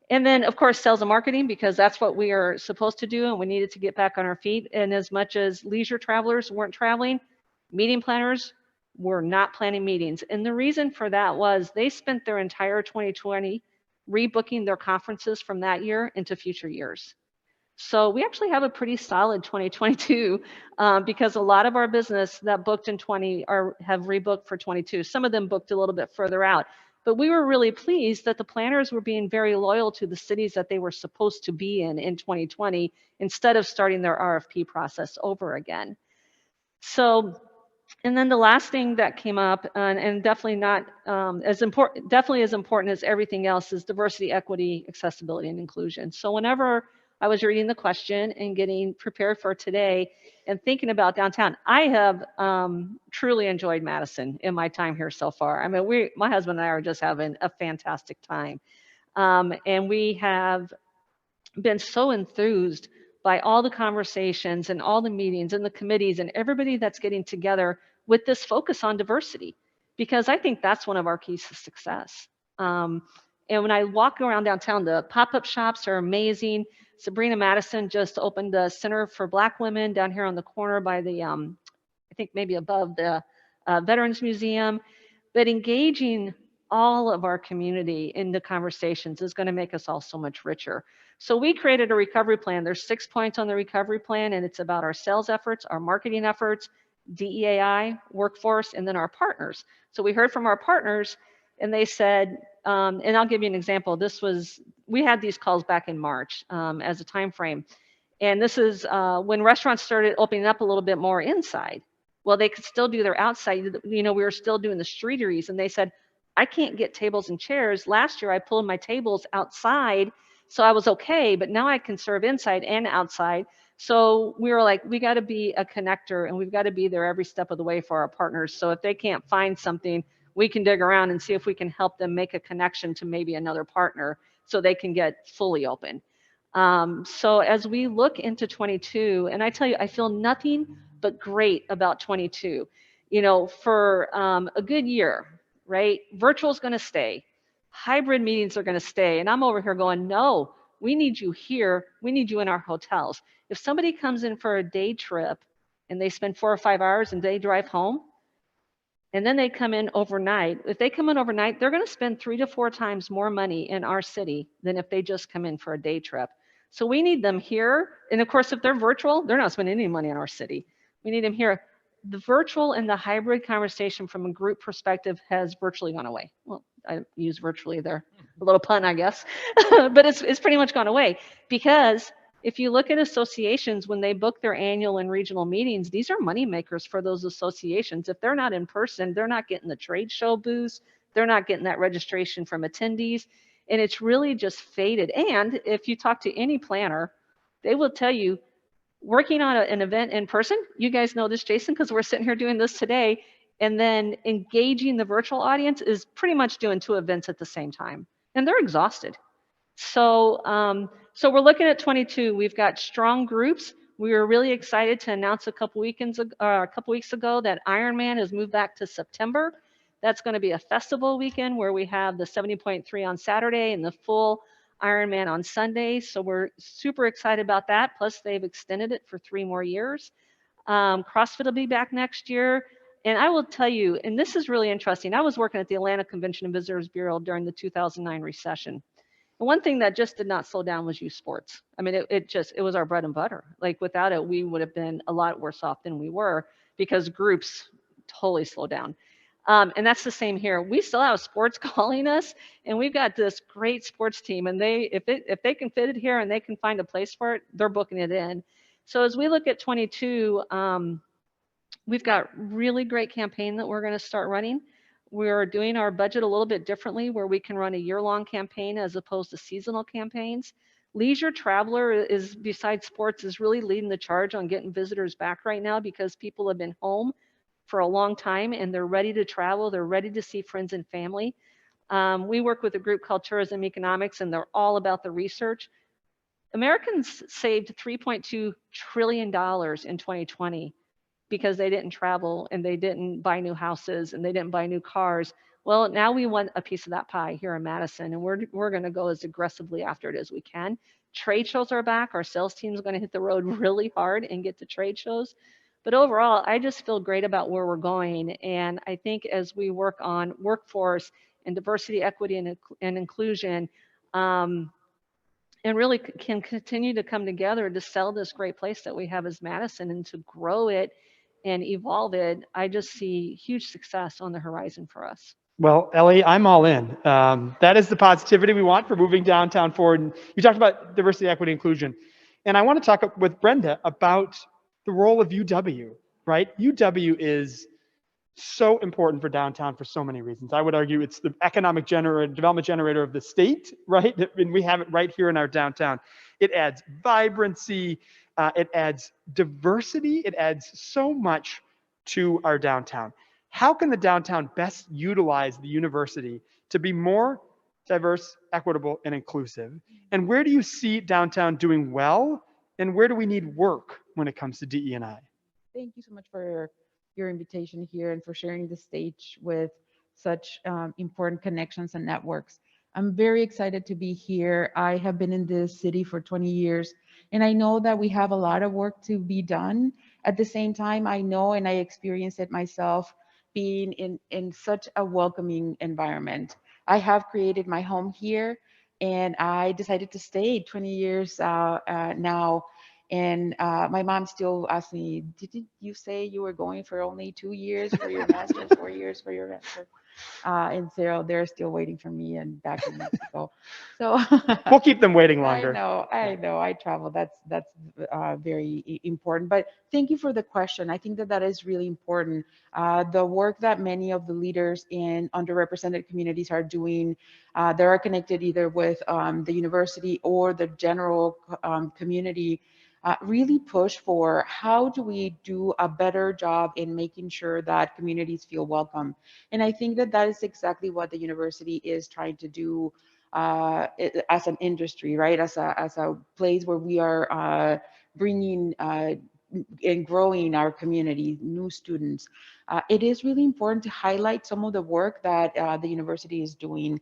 And then, of course, sales and marketing, because that's what we are supposed to do, and we needed to get back on our feet. And as much as leisure travelers weren't traveling, meeting planners were not planning meetings. And the reason for that was they spent their entire 2020 rebooking their conferences from that year into future years. So we actually have a pretty solid 2022 because a lot of our business that booked in 20 have rebooked for 22. Some of them booked a little bit further out. But we were really pleased that the planners were being very loyal to the cities that they were supposed to be in 2020 instead of starting their RFP process over again. So, and then the last thing that came up, and definitely not as important, definitely as important as everything else, is diversity, equity, accessibility, and inclusion. So whenever I was reading the question and getting prepared for today and thinking about downtown, I have truly enjoyed Madison in my time here so far. I mean, my husband and I are just having a fantastic time. And we have been so enthused by all the conversations and all the meetings and the committees and everybody that's getting together with this focus on diversity, because I think that's one of our keys to success. And when I walk around downtown, the pop-up shops are amazing. Sabrina Madison just opened a Center for Black Women down here on the corner by the, I think maybe above the Veterans Museum. But engaging all of our community in the conversations is going to make us all so much richer. So we created a recovery plan. There's 6 points on the recovery plan, and it's about our sales efforts, our marketing efforts, DEI, workforce, and then our partners. So we heard from our partners, and they said, and I'll give you an example. We had these calls back in March as a time frame. And this is when restaurants started opening up a little bit more inside. Well, they could still do their outside. You know, we were still doing the streeteries, and they said, I can't get tables and chairs. Last year, I pulled my tables outside, so I was okay, but now I can serve inside and outside. So we were like, we got to be a connector, and we've got to be there every step of the way for our partners. So if they can't find something, we can dig around and see if we can help them make a connection to maybe another partner so they can get fully open. So as we look into 22, and I tell you, I feel nothing but great about 22. You know, for a good year, right? Virtual is going to stay. Hybrid meetings are going to stay. And I'm over here going, no, we need you here. We need you in our hotels. If somebody comes in for a day trip and they spend 4 or 5 hours and they drive home, and then they come in overnight, if they come in overnight, they're going to spend 3 to 4 times more money in our city than if they just come in for a day trip. So we need them here. And of course, if they're virtual, they're not spending any money in our city. We need them here. The virtual and the hybrid conversation from a group perspective has virtually gone away. Well, I use virtually there, a little pun, I guess, but it's pretty much gone away, because if you look at associations, when they book their annual and regional meetings, these are money makers for those associations. If they're not in person, they're not getting the trade show booths, they're not getting that registration from attendees, and it's really just faded. And if you talk to any planner, they will tell you, working on an event in person, you guys know this, Jason, because we're sitting here doing this today, and then engaging the virtual audience is pretty much doing 2 events at the same time, and they're exhausted. So, so we're looking at 22. We've got strong groups. We were really excited to announce a couple weeks ago that Ironman has moved back to September. That's going to be a festival weekend where we have the 70.3 on Saturday and the full Ironman on Sunday. So we're super excited about that. Plus, they've extended it for 3 more years. CrossFit will be back next year. And I will tell you, and this is really interesting, I was working at the Atlanta Convention and Visitors Bureau during the 2009 recession. And one thing that just did not slow down was youth sports. I mean, it was our bread and butter. Like, without it, we would have been a lot worse off than we were, because groups totally slowed down. And that's the same here. We still have sports calling us, and we've got this great sports team, and if they can fit it here and they can find a place for it, they're booking it in. So as we look at 22, we've got really great campaign that we're going to start running. We're doing our budget a little bit differently, where we can run a year-long campaign as opposed to seasonal campaigns. Leisure traveler is, besides sports, is really leading the charge on getting visitors back right now, because people have been home for a long time and they're ready to travel. They're ready to see friends and family. We work with a group called Tourism Economics, and they're all about the research. Americans saved $3.2 trillion in 2020 because they didn't travel and they didn't buy new houses and they didn't buy new cars. Well, now we want a piece of that pie here in Madison, and we're going to go as aggressively after it as we can. Trade shows are back. Our sales team is going to hit the road really hard and get to trade shows. But overall, I just feel great about where we're going. And I think as we work on workforce and diversity, equity, and inclusion, and really can continue to come together to sell this great place that we have as Madison and to grow it and evolve it, I just see huge success on the horizon for us. Well, Ellie, I'm all in. That is the positivity we want for moving downtown forward. And you talked about diversity, equity, inclusion. And I want to talk with Brenda about the role of UW, right? UW is so important for downtown for so many reasons. I would argue it's the economic development generator of the state, right? And we have it right here in our downtown. It adds vibrancy, it adds diversity, it adds so much to our downtown. How can the downtown best utilize the university to be more diverse, equitable, and inclusive? And where do you see downtown doing well? And where do we need work when it comes to DE&I? Thank you so much for your invitation here and for sharing the stage with such important connections and networks. I'm very excited to be here. I have been in this city for 20 years, and I know that we have a lot of work to be done. At the same time, I know and I experienced it myself being in such a welcoming environment. I have created my home here, and I decided to stay 20 years now. And my mom still asks me, didn't you say you were going for only 2 years for your master's, 4 years for your master's? And so they're still waiting for me and back in Mexico. So We'll keep them waiting longer. I know. I travel. That's very important. But thank you for the question. I think that that is really important. The work that many of the leaders in underrepresented communities are doing, they are connected either with the university or the general community. Really push for how do we do a better job in making sure that communities feel welcome. And I think that that is exactly what the university is trying to do as an industry, right? As a place where we are bringing and growing our community, new students. It is really important to highlight some of the work that the university is doing.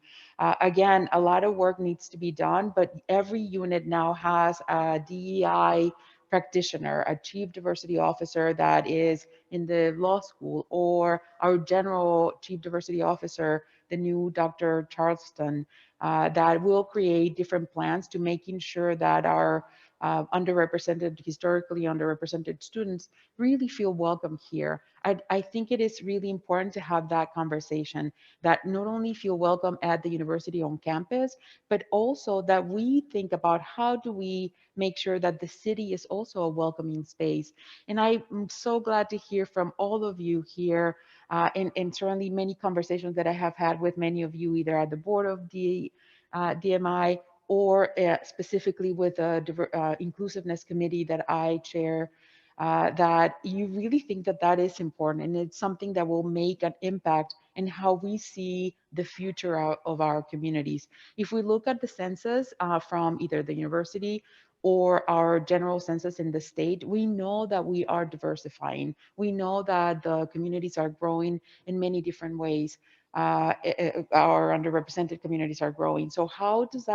Again, a lot of work needs to be done, but every unit now has a DEI practitioner, a chief diversity officer that is in the law school, or our general chief diversity officer, the new Dr. Charleston, that will create different plans to making sure that our historically underrepresented students really feel welcome here. I think it is really important to have that conversation, that not only feel welcome at the university on campus, but also that we think about how do we make sure that the city is also a welcoming space. And I'm so glad to hear from all of you here, and certainly many conversations that I have had with many of you, either at the board of DMI or specifically with the inclusiveness committee that I chair, that you really think that that is important, and it's something that will make an impact in how we see the future of our communities. If we look at the census from either the university or our general census in the state, we know that we are diversifying. We know that the communities are growing in many different ways. Our underrepresented communities are growing. So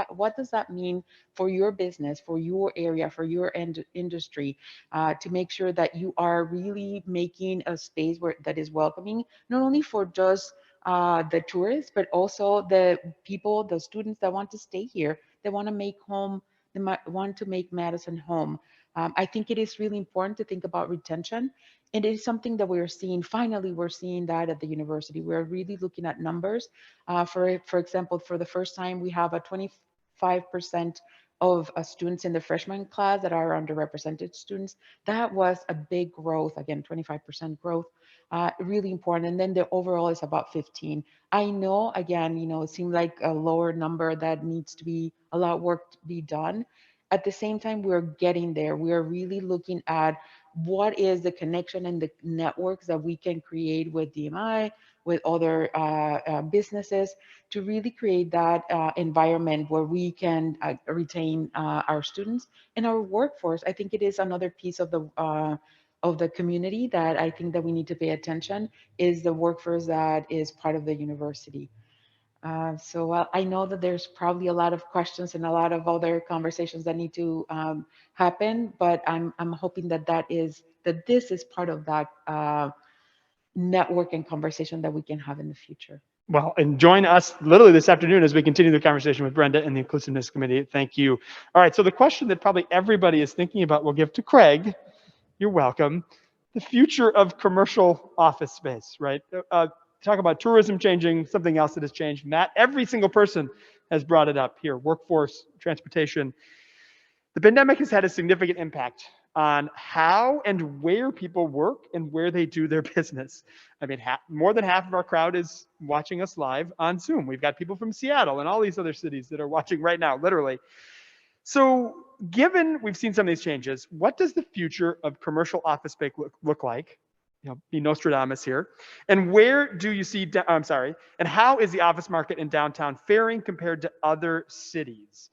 what does that mean for your business, for your area, for your industry, to make sure that you are really making a space that is welcoming, not only for just the tourists, but also the people, the students that want to stay here, they want to make Madison home. I think it is really important to think about retention. And it is something that we're seeing. Finally, we're seeing that at the university. We're really looking at numbers. For example, for the first time, we have a 25% of students in the freshman class that are underrepresented students. That was a big growth, again, 25% growth, really important. And then the overall is about 15. I know, again, it seemed like a lower number that needs to be a lot of work to be done. At the same time, we're getting there. We're really looking at what is the connection and the networks that we can create with DMI, with other businesses, to really create that environment where we can retain our students and our workforce. I think it is another piece of the the community that I think that we need to pay attention is the workforce that is part of the university. So I know that there's probably a lot of questions and a lot of other conversations that need to happen, but I'm hoping that this is part of that network and conversation that we can have in the future. Well, and join us literally this afternoon as we continue the conversation with Brenda and the Inclusiveness Committee. Thank you. All right, so the question that probably everybody is thinking about, we'll give to Craig. You're welcome. The future of commercial office space, right? Talk about tourism changing, something else that has changed. Matt, every single person has brought it up here, workforce, transportation. The pandemic has had a significant impact on how and where people work and where they do their business. I mean, more than half of our crowd is watching us live on Zoom. We've got people from Seattle and all these other cities that are watching right now, literally. So given we've seen some of these changes, what does the future of commercial office space look like? Be Nostradamus here. And where do you see, and how is the office market in downtown faring compared to other cities?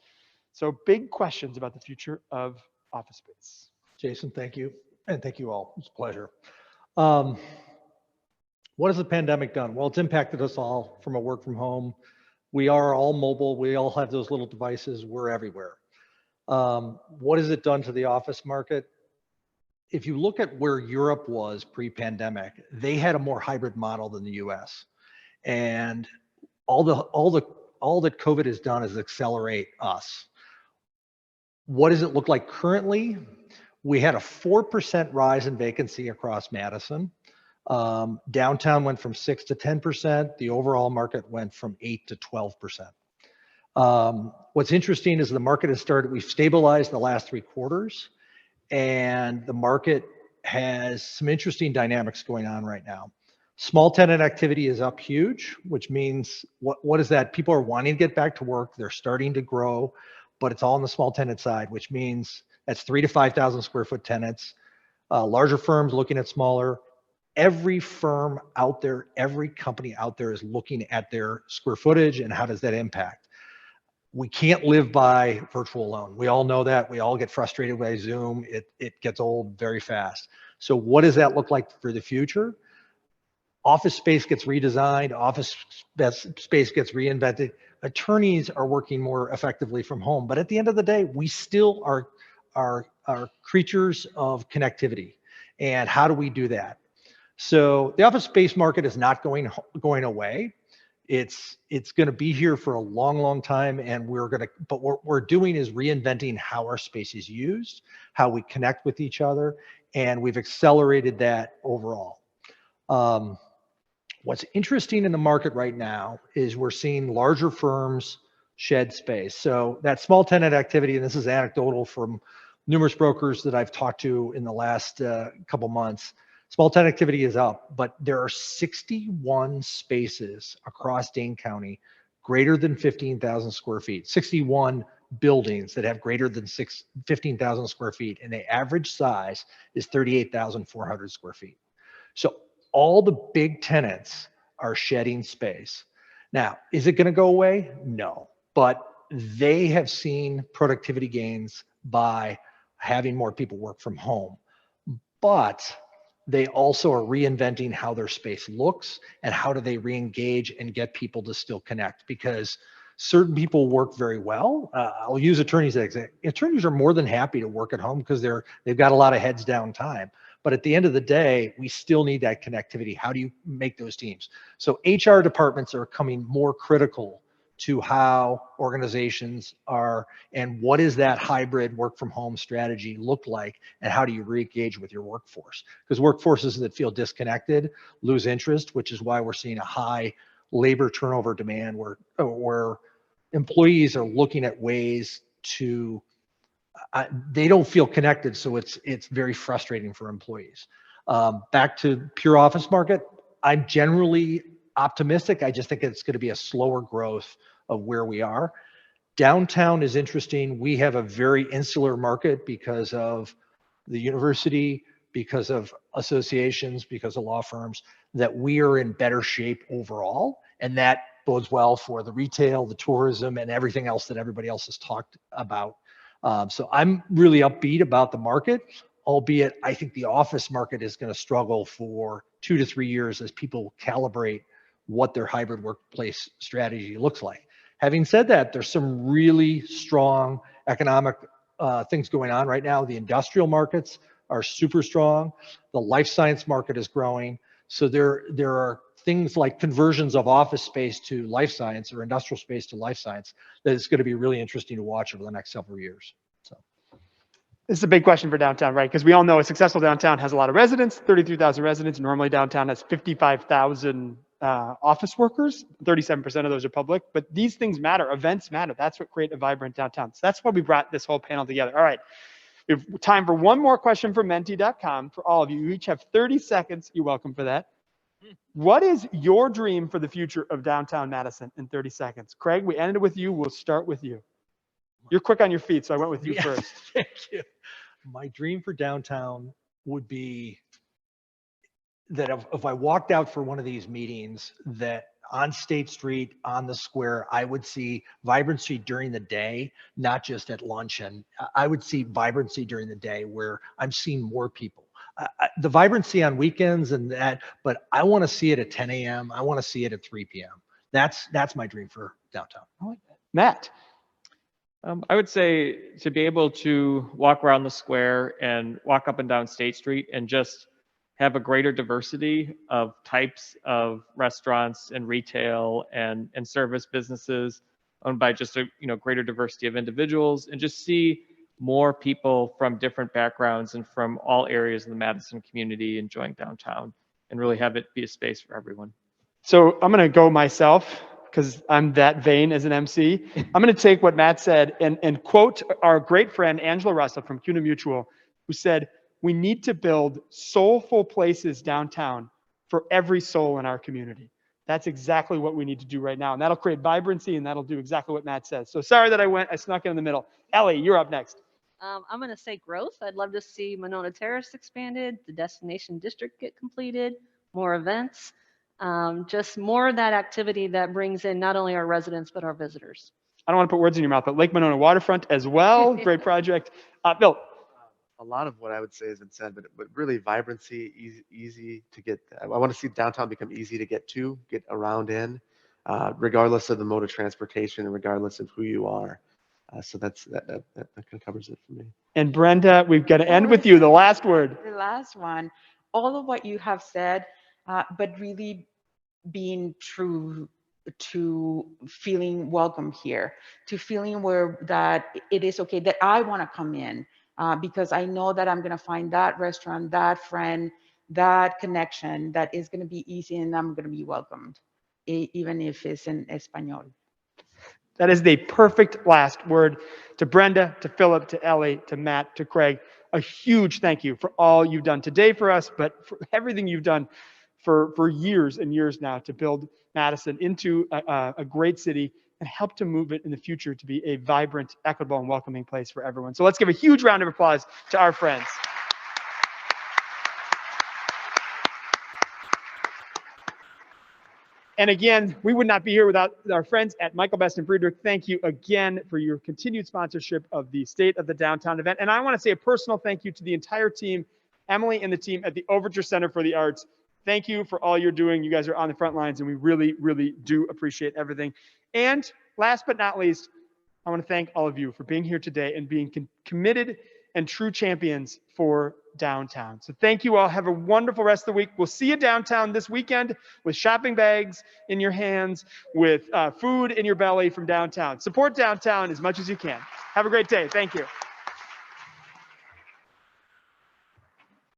So big questions about the future of office space. Jason, thank you. And thank you all. It's a pleasure. What has the pandemic done? Well, it's impacted us all from a work from home. We are all mobile. We all have those little devices. We're everywhere. What has it done to the office market? If you look at where Europe was pre-pandemic, they had a more hybrid model than the US. And all that COVID has done is accelerate us. What does it look like currently? We had a 4% rise in vacancy across Madison. Downtown went from 6 to 10%. The overall market went from 8 to 12%. What's interesting is the market has started, we've stabilized the last 3 quarters, and the market has some interesting dynamics going on right now. Small tenant activity is up huge, which means what is that? People are wanting to get back to work. They're starting to grow, but it's all on the small tenant side, which means that's 3,000 to 5,000 square foot tenants. Larger firms looking at smaller. Every firm out there, every company out there is looking at their square footage and how does that impact. We can't live by virtual alone. We all know that. We all get frustrated by Zoom. It gets old very fast. So what does that look like for the future? Office space gets redesigned. Office space gets reinvented. Attorneys are working more effectively from home. But at the end of the day, we still are creatures of connectivity. And how do we do that? So the office space market is not going away. It's going to be here for a long, long time, and but what we're doing is reinventing how our space is used, how we connect with each other, and we've accelerated that overall. What's interesting in the market right now is we're seeing larger firms shed space. So that small tenant activity, and this is anecdotal from numerous brokers that I've talked to in the last couple months, small tenant activity is up, but there are 61 spaces across Dane County greater than 15,000 square feet, 61 buildings that have greater than 15,000 square feet, and the average size is 38,400 square feet. So all the big tenants are shedding space. Now, is it going to go away? No, but they have seen productivity gains by having more people work from home. But they also are reinventing how their space looks and how do they re-engage and get people to still connect, because certain people work very well. I'll use attorneys as an example. Attorneys are more than happy to work at home because they've got a lot of heads down time. But at the end of the day, we still need that connectivity. How do you make those teams? So HR departments are becoming more critical to how organizations are, and what is that hybrid work from home strategy look like, and how do you re-engage with your workforce? Because workforces that feel disconnected lose interest, which is why we're seeing a high labor turnover demand where employees are looking at ways to, they don't feel connected, so it's very frustrating for employees. Back to pure office market, I'm generally optimistic. I just think it's going to be a slower growth of where we are. Downtown is interesting. We have a very insular market because of the university, because of associations, because of law firms, that we are in better shape overall. And that bodes well for the retail, the tourism, and everything else that everybody else has talked about. So I'm really upbeat about the market. albeit I think the office market is going to struggle for 2 to 3 years as people calibrate what their hybrid workplace strategy looks like. Having said that, there's some really strong economic things going on right now. The industrial markets are super strong. The life science market is growing. So there are things like conversions of office space to life science or industrial space to life science that is going to be really interesting to watch over the next several years. So This is a big question for downtown, right? Because we all know a successful downtown has a lot of residents, 33,000 residents. Normally downtown has 55,000 office workers. 37% of those are public, but these things matter. Events matter. That's what create a vibrant downtown. So that's why we brought this whole panel together. All right. We have time for one more question from menti.com for all of you. You each have 30 seconds. You're welcome for that. What is your dream for the future of downtown Madison in 30 seconds? Craig, we ended with you. We'll start with you. You're quick on your feet, so I went with you first. Thank you. My dream for downtown would be that if I walked out for one of these meetings, that on State Street, on the square, I would see vibrancy during the day, not just at lunch. And I would see vibrancy during the day where I'm seeing more people. The vibrancy on weekends and that, but I want to see it at 10 a.m. I want to see it at 3 p.m. That's my dream for downtown. I like that. Matt. I would say to be able to walk around the square and walk up and down State Street and just have a greater diversity of types of restaurants and retail and service businesses owned by just a greater diversity of individuals, and just see more people from different backgrounds and from all areas of the Madison community enjoying downtown, and really have it be a space for everyone. So I'm going to go myself because I'm that vain as an MC. I'm going to take what Matt said and quote our great friend Angela Russell from CUNA Mutual, who said, "We need to build soulful places downtown for every soul in our community." That's exactly what we need to do right now. And that'll create vibrancy, and that'll do exactly what Matt says. So sorry that I snuck in the middle. Ellie, you're up next. I'm going to say growth. I'd love to see Monona Terrace expanded, the destination district get completed, more events, just more of that activity that brings in not only our residents, but our visitors. I don't want to put words in your mouth, but Lake Monona Waterfront as well. Great project. Bill. A lot of what I would say has been said, but really vibrancy, easy to get. I want to see downtown become easy to get to, get around in, regardless of the mode of transportation and regardless of who you are. So that kind of covers it for me. And Brenda, we've got to end with you. The last word. The last one, all of what you have said, but really being true to feeling welcome here, to feeling where that it is okay, that I want to come in. Because I know that I'm going to find that restaurant, that friend, that connection that is going to be easy, and I'm going to be welcomed, even if it's in Espanol. That is the perfect last word. To Brenda, to Philip, to Ellie, to Matt, to Craig, a huge thank you for all you've done today for us, but for everything you've done for years and years now to build Madison into a great city and help to move it in the future to be a vibrant, equitable, and welcoming place for everyone. So let's give a huge round of applause to our friends. And again, we would not be here without our friends at Michael Best and Friedrich. Thank you again for your continued sponsorship of the State of the Downtown event. And I want to say a personal thank you to the entire team, Emily and the team at the Overture Center for the Arts. Thank you for all you're doing. You guys are on the front lines, and we really, really do appreciate everything. And last but not least, I want to thank all of you for being here today and being committed and true champions for downtown. So thank you all. Have a wonderful rest of the week. We'll see you downtown this weekend with shopping bags in your hands, with food in your belly from downtown. Support downtown as much as you can. Have a great day. Thank you.